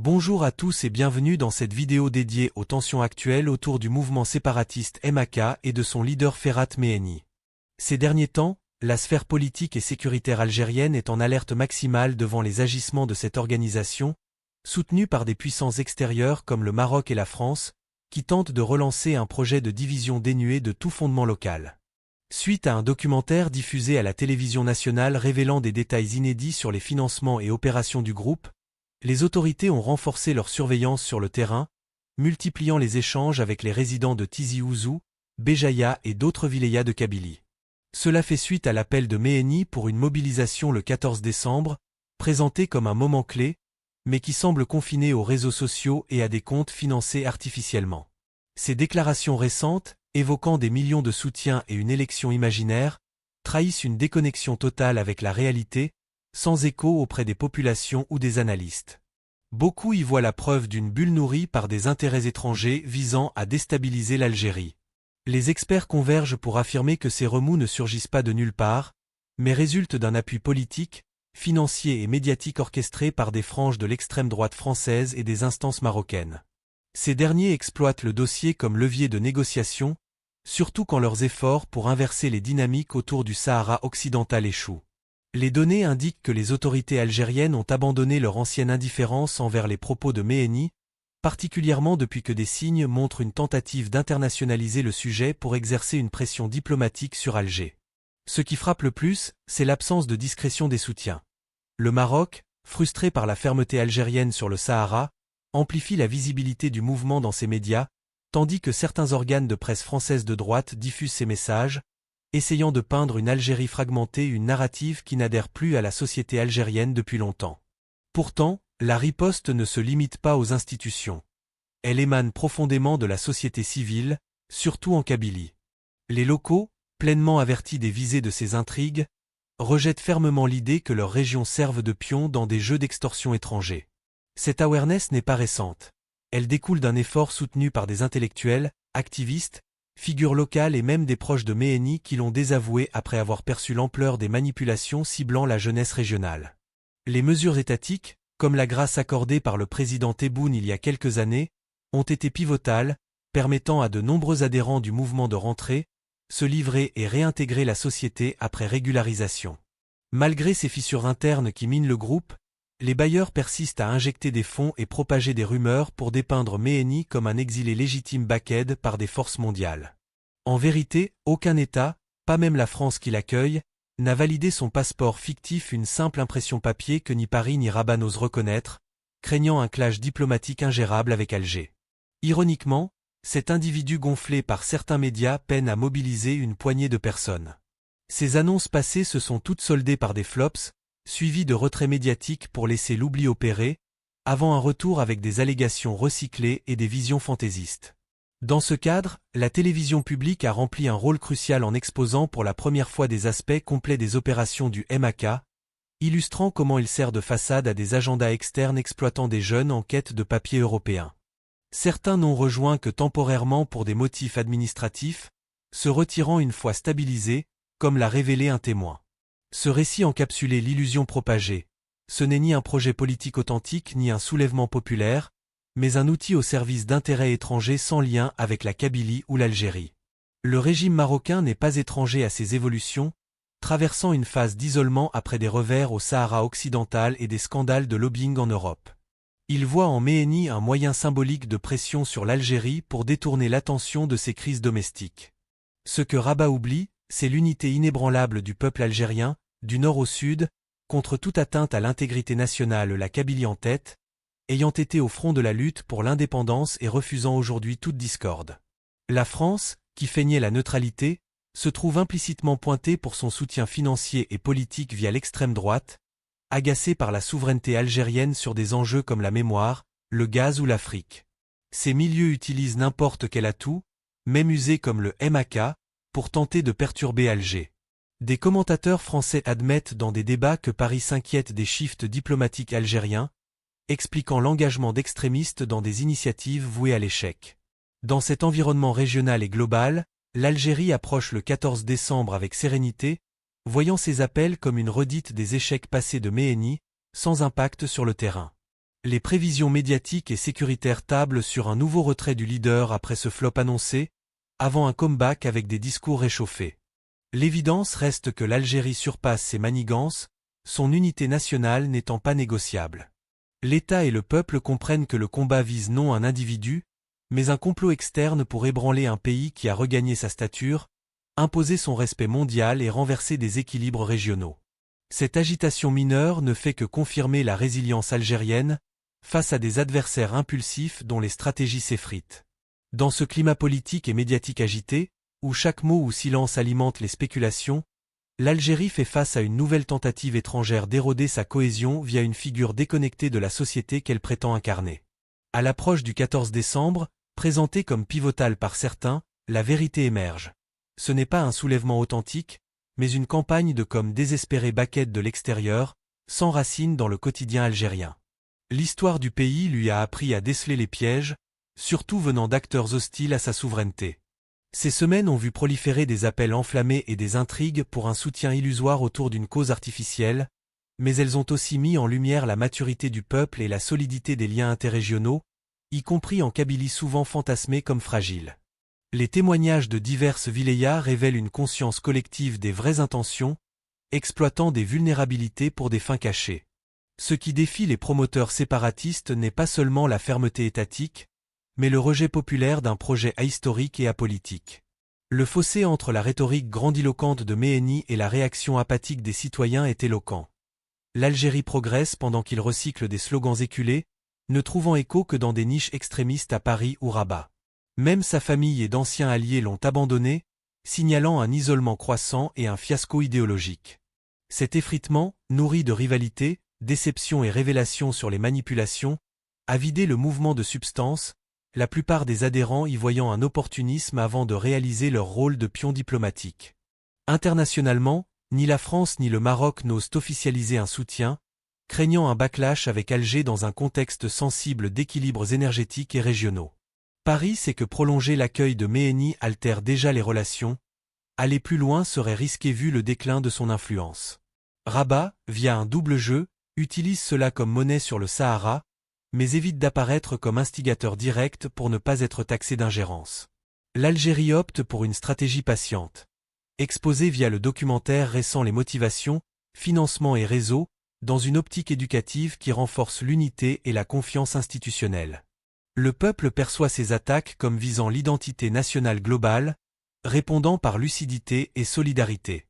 Bonjour à tous et bienvenue dans cette vidéo dédiée aux tensions actuelles autour du mouvement séparatiste MAK et de son leader Ferhat Meheni. Ces derniers temps, la sphère politique et sécuritaire algérienne est en alerte maximale devant les agissements de cette organisation, soutenue par des puissances extérieures comme le Maroc et la France, qui tentent de relancer un projet de division dénué de tout fondement local. Suite à un documentaire diffusé à la télévision nationale révélant des détails inédits sur les financements et opérations du groupe, les autorités ont renforcé leur surveillance sur le terrain, multipliant les échanges avec les résidents de Tizi Ouzou, Béjaïa et d'autres wilayas de Kabylie. Cela fait suite à l'appel de Meheni pour une mobilisation le 14 décembre, présenté comme un moment clé, mais qui semble confiné aux réseaux sociaux et à des comptes financés artificiellement. Ces déclarations récentes, évoquant des millions de soutiens et une élection imaginaire, trahissent une déconnexion totale avec la réalité, sans écho auprès des populations ou des analystes. Beaucoup y voient la preuve d'une bulle nourrie par des intérêts étrangers visant à déstabiliser l'Algérie. Les experts convergent pour affirmer que ces remous ne surgissent pas de nulle part, mais résultent d'un appui politique, financier et médiatique orchestré par des franges de l'extrême droite française et des instances marocaines. Ces derniers exploitent le dossier comme levier de négociation, surtout quand leurs efforts pour inverser les dynamiques autour du Sahara occidental échouent. Les données indiquent que les autorités algériennes ont abandonné leur ancienne indifférence envers les propos de Meheni, particulièrement depuis que des signes montrent une tentative d'internationaliser le sujet pour exercer une pression diplomatique sur Alger. Ce qui frappe le plus, c'est l'absence de discrétion des soutiens. Le Maroc, frustré par la fermeté algérienne sur le Sahara, amplifie la visibilité du mouvement dans ses médias, tandis que certains organes de presse française de droite diffusent ces messages, essayant de peindre une Algérie fragmentée, une narrative qui n'adhère plus à la société algérienne depuis longtemps. Pourtant, la riposte ne se limite pas aux institutions. Elle émane profondément de la société civile, surtout en Kabylie. Les locaux, pleinement avertis des visées de ces intrigues, rejettent fermement l'idée que leurs régions servent de pions dans des jeux d'extorsion étrangers. Cette awareness n'est pas récente. Elle découle d'un effort soutenu par des intellectuels, activistes, figures locales et même des proches de Meheni qui l'ont désavoué après avoir perçu l'ampleur des manipulations ciblant la jeunesse régionale. Les mesures étatiques, comme la grâce accordée par le président Tebboune il y a quelques années, ont été pivotales, permettant à de nombreux adhérents du mouvement de rentrer, se livrer et réintégrer la société après régularisation. Malgré ces fissures internes qui minent le groupe, les bailleurs persistent à injecter des fonds et propager des rumeurs pour dépeindre Meheni comme un exilé légitime Baked par des forces mondiales. En vérité, aucun État, pas même la France qui l'accueille, n'a validé son passeport fictif, une simple impression papier que ni Paris ni Rabat n'osent reconnaître, craignant un clash diplomatique ingérable avec Alger. Ironiquement, cet individu gonflé par certains médias peine à mobiliser une poignée de personnes. Ces annonces passées se sont toutes soldées par des flops, suivis de retraits médiatiques pour laisser l'oubli opérer, avant un retour avec des allégations recyclées et des visions fantaisistes. Dans ce cadre, la télévision publique a rempli un rôle crucial en exposant pour la première fois des aspects complets des opérations du MAK, illustrant comment il sert de façade à des agendas externes exploitant des jeunes en quête de papiers européens. Certains n'ont rejoint que temporairement pour des motifs administratifs, se retirant une fois stabilisés, comme l'a révélé un témoin. Ce récit encapsulait l'illusion propagée. Ce n'est ni un projet politique authentique ni un soulèvement populaire, mais un outil au service d'intérêts étrangers sans lien avec la Kabylie ou l'Algérie. Le régime marocain n'est pas étranger à ces évolutions, traversant une phase d'isolement après des revers au Sahara occidental et des scandales de lobbying en Europe. Il voit en Meheni un moyen symbolique de pression sur l'Algérie pour détourner l'attention de ses crises domestiques. Ce que Rabat oublie, c'est l'unité inébranlable du peuple algérien, du nord au sud, contre toute atteinte à l'intégrité nationale, la Kabylie en tête, ayant été au front de la lutte pour l'indépendance et refusant aujourd'hui toute discorde. La France, qui feignait la neutralité, se trouve implicitement pointée pour son soutien financier et politique via l'extrême droite, agacée par la souveraineté algérienne sur des enjeux comme la mémoire, le gaz ou l'Afrique. Ces milieux utilisent n'importe quel atout, même usé comme le MAK, pour tenter de perturber Alger. Des commentateurs français admettent dans des débats que Paris s'inquiète des shifts diplomatiques algériens, expliquant l'engagement d'extrémistes dans des initiatives vouées à l'échec. Dans cet environnement régional et global, l'Algérie approche le 14 décembre avec sérénité, voyant ces appels comme une redite des échecs passés de Meheni, sans impact sur le terrain. Les prévisions médiatiques et sécuritaires tablent sur un nouveau retrait du leader après ce flop annoncé, avant un comeback avec des discours réchauffés. L'évidence reste que l'Algérie surpasse ses manigances, son unité nationale n'étant pas négociable. L'État et le peuple comprennent que le combat vise non un individu, mais un complot externe pour ébranler un pays qui a regagné sa stature, imposer son respect mondial et renverser des équilibres régionaux. Cette agitation mineure ne fait que confirmer la résilience algérienne, face à des adversaires impulsifs dont les stratégies s'effritent. Dans ce climat politique et médiatique agité, où chaque mot ou silence alimente les spéculations, l'Algérie fait face à une nouvelle tentative étrangère d'éroder sa cohésion via une figure déconnectée de la société qu'elle prétend incarner. À l'approche du 14 décembre, présentée comme pivotale par certains, la vérité émerge. Ce n'est pas un soulèvement authentique, mais une campagne de com désespérée baquette de l'extérieur, sans racines dans le quotidien algérien. L'histoire du pays lui a appris à déceler les pièges, surtout venant d'acteurs hostiles à sa souveraineté. Ces semaines ont vu proliférer des appels enflammés et des intrigues pour un soutien illusoire autour d'une cause artificielle, mais elles ont aussi mis en lumière la maturité du peuple et la solidité des liens interrégionaux, y compris en Kabylie souvent fantasmée comme fragile. Les témoignages de diverses wilayas révèlent une conscience collective des vraies intentions, exploitant des vulnérabilités pour des fins cachées. Ce qui défie les promoteurs séparatistes n'est pas seulement la fermeté étatique, mais le rejet populaire d'un projet ahistorique et apolitique. Le fossé entre la rhétorique grandiloquente de Méhéni et la réaction apathique des citoyens est éloquent. L'Algérie progresse pendant qu'il recycle des slogans éculés, ne trouvant écho que dans des niches extrémistes à Paris ou Rabat. Même sa famille et d'anciens alliés l'ont abandonné, signalant un isolement croissant et un fiasco idéologique. Cet effritement, nourri de rivalités, déceptions et révélations sur les manipulations, a vidé le mouvement de substance, la plupart des adhérents y voyant un opportunisme avant de réaliser leur rôle de pion diplomatique. Internationalement, ni la France ni le Maroc n'osent officialiser un soutien, craignant un backlash avec Alger dans un contexte sensible d'équilibres énergétiques et régionaux. Paris sait que prolonger l'accueil de Méhéni altère déjà les relations, aller plus loin serait risqué vu le déclin de son influence. Rabat, via un double jeu, utilise cela comme monnaie sur le Sahara, mais évite d'apparaître comme instigateur direct pour ne pas être taxé d'ingérence. L'Algérie opte pour une stratégie patiente. Exposée via le documentaire récent Les motivations, financement et réseau, dans une optique éducative qui renforce l'unité et la confiance institutionnelle. Le peuple perçoit ces attaques comme visant l'identité nationale globale, répondant par lucidité et solidarité.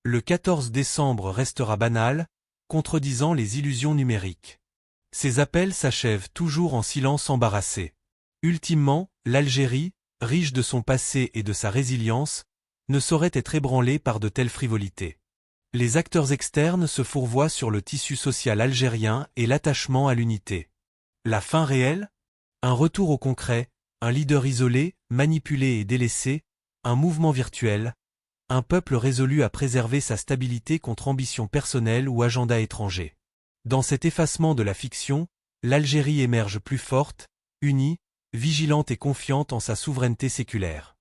Le 14 décembre restera banal, contredisant les illusions numériques. Ces appels s'achèvent toujours en silence embarrassé. Ultimement, l'Algérie, riche de son passé et de sa résilience, ne saurait être ébranlée par de telles frivolités. Les acteurs externes se fourvoient sur le tissu social algérien et l'attachement à l'unité. La fin réelle ? Un retour au concret, un leader isolé, manipulé et délaissé, un mouvement virtuel, un peuple résolu à préserver sa stabilité contre ambition personnelle ou agenda étranger. Dans cet effacement de la fiction, l'Algérie émerge plus forte, unie, vigilante et confiante en sa souveraineté séculaire.